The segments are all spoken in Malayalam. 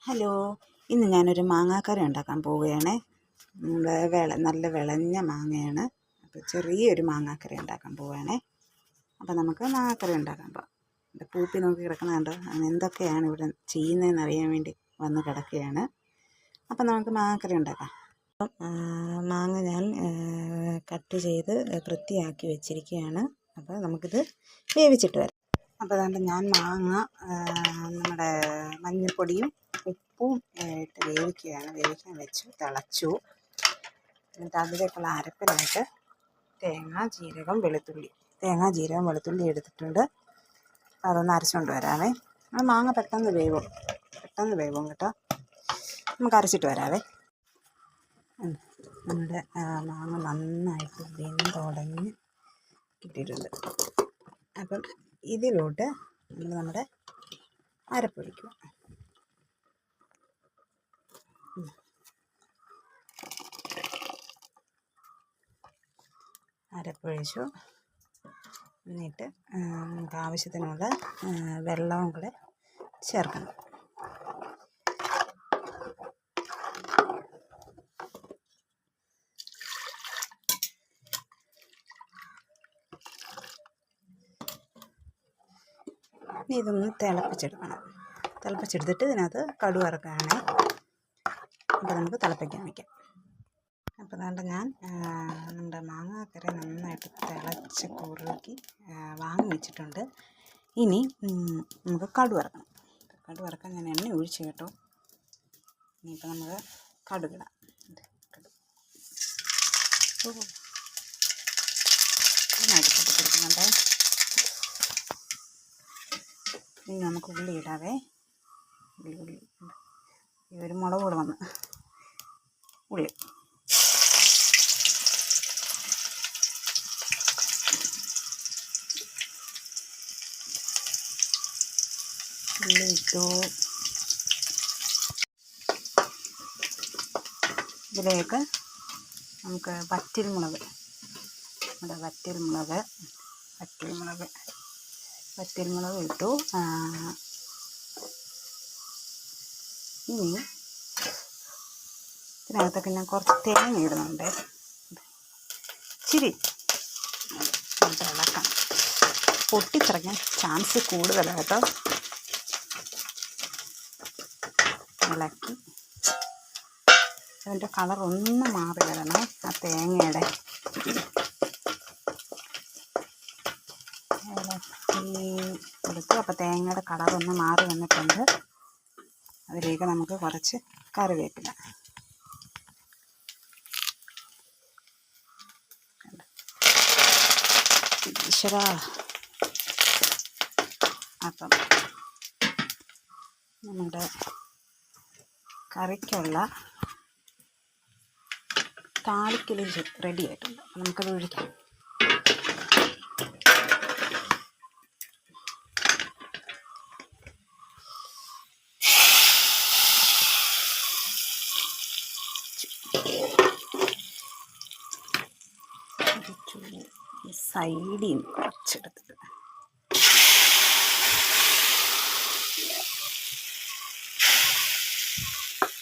ഹലോ, ഇന്ന് ഞാനൊരു മാങ്ങാക്കറി ഉണ്ടാക്കാൻ പോവുകയാണേ. നല്ല വിളഞ്ഞ മാങ്ങയാണ്. അപ്പോൾ ചെറിയൊരു മാങ്ങാക്കറി ഉണ്ടാക്കാൻ പോവുകയാണേ. അപ്പോൾ നമുക്ക് മാങ്ങാക്കറി ഉണ്ടാക്കാൻ പോകാം. എൻ്റെ പൂപ്പി നോക്കി കിടക്കുന്നുണ്ട്. അങ്ങനെ എന്തൊക്കെയാണ് ഇവിടെ ചെയ്യുന്നതെന്ന് അറിയാൻ വേണ്ടി വന്ന് കിടക്കുകയാണ്. അപ്പോൾ നമുക്ക് മാങ്ങാക്കറി ഉണ്ടാക്കാം. മാങ്ങ ഞാൻ കട്ട് ചെയ്ത് വൃത്തിയാക്കി വെച്ചിരിക്കുകയാണ്. അപ്പോൾ നമുക്കിത് വേവിച്ചിട്ട് വരാം. അപ്പോൾ അതുകൊണ്ട് ഞാൻ മാങ്ങ നമ്മുടെ മഞ്ഞൾപ്പൊടിയും ഉപ്പും ഇട്ട് വേവിക്കാൻ വെച്ചു, തിളച്ചു. എന്നിട്ട് അതിലേക്കുള്ള അരപ്പിനായിട്ട് തേങ്ങ ജീരകം വെളുത്തുള്ളി എടുത്തിട്ടുണ്ട്. അതൊന്ന് അരച്ചുകൊണ്ട് വരാവേ. ആ മാങ്ങ പെട്ടെന്ന് വേവും കേട്ടോ. നമുക്ക് അരച്ചിട്ട് വരാവേ. നമ്മുടെ മാങ്ങ നന്നായിട്ട് വെന്തുടഞ്ഞ് കിട്ടിയിട്ടുണ്ട്. അപ്പം ഇതിലോട്ട് നമ്മുടെ അരപ്പൊഴിക്കുക. അരപ്പൊഴിച്ചു. എന്നിട്ട് നമുക്ക് ആവശ്യത്തിനുള്ള വെള്ളവും കൂടെ ചേർക്കണം. ഇതൊന്ന് തിളപ്പിച്ചെടുത്തിട്ട് ഇതിനകത്ത് കടുക് വറുക്കുകയാണ്. അപ്പോൾ നമുക്ക് തിളപ്പിക്കാൻ വയ്ക്കാം. അപ്പോൾ അതുകൊണ്ട് ഞാൻ നമ്മുടെ മാങ്ങാക്കറി നന്നായിട്ട് തിളച്ച് കുറുക്കി വാങ്ങി വെച്ചിട്ടുണ്ട്. ഇനി നമുക്ക് കടുക് വറുക്കാൻ ഞാൻ എണ്ണ ഒഴിച്ച് കേട്ടോ. ഇനിയിപ്പോൾ നമുക്ക് കടുകിടാം. നന്നായിട്ട് പൊട്ടിച്ചെടുക്കുന്നുണ്ട്. ഇനി നമുക്ക് ഉള്ളി ഇടാവേ. ഉള്ളി ഒരു മുളക് കൂടെ വന്ന് ഉള്ളി ഇട്ടു. ഇതിലേക്ക് നമുക്ക് വറ്റൽമുളക് ഇട്ടു. ഇനി ഇതിനകത്തൊക്കെ ഞാൻ കുറച്ച് തേങ്ങ ഇടുന്നുണ്ട്. ഇച്ചിരി ഇളക്കാം. പൊട്ടിച്ചിറങ്ങാൻ ചാൻസ് കൂടുതലാണ് കേട്ടോ. ഇളക്കി അതിൻ്റെ കളർ ഒന്ന് മാറി വരണം. ആ തേങ്ങയുടെ എടുത്തു. അപ്പോൾ തേങ്ങയുടെ കളറൊന്ന് മാറി വന്നിട്ടുണ്ട്. അതിലേക്ക് നമുക്ക് കുറച്ച് കറിവേപ്പില. ഈശ്വരാ. അപ്പം നമ്മുടെ കറിക്കുള്ള താളിക്കൽ റെഡി ആയിട്ടുണ്ട്. നമുക്കത് ഒഴിക്കാം. സൈഡിൽ നിന്ന് കുറച്ചെടുത്തിട്ട്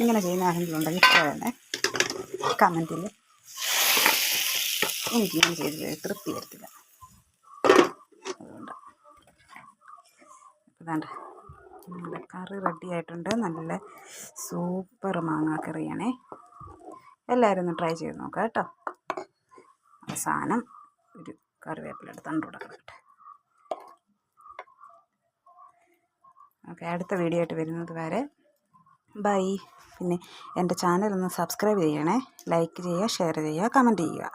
ഇങ്ങനെ ചെയ്യുന്ന ആരെങ്കിലും ഉണ്ടെങ്കിൽ പറയണേ കമൻറ്റിൽ. എനിക്കിങ്ങനെ ചെയ്ത് തൃപ്തി വരത്തില്ല. അതുകൊണ്ട് അതാണ്ട് നമ്മുടെ കറി റെഡി ആയിട്ടുണ്ട്. നല്ല സൂപ്പർ മാങ്ങാക്കറിയാണേ. എല്ലാവരും ഒന്ന് ട്രൈ ചെയ്ത് നോക്കാം കേട്ടോ. അവസാനം ഒരു കറിവേപ്പിലയുടെ തണ്ടൂടെ കിടക്കട്ടെ. ഓക്കെ, അടുത്ത വീഡിയോ ആയിട്ട് വരുന്നത് വരെ ബൈ. പിന്നെ എൻ്റെ ചാനലൊന്ന് സബ്സ്ക്രൈബ് ചെയ്യണേ. ലൈക്ക് ചെയ്യുക, ഷെയർ ചെയ്യുക, കമൻറ്റ് ചെയ്യുക.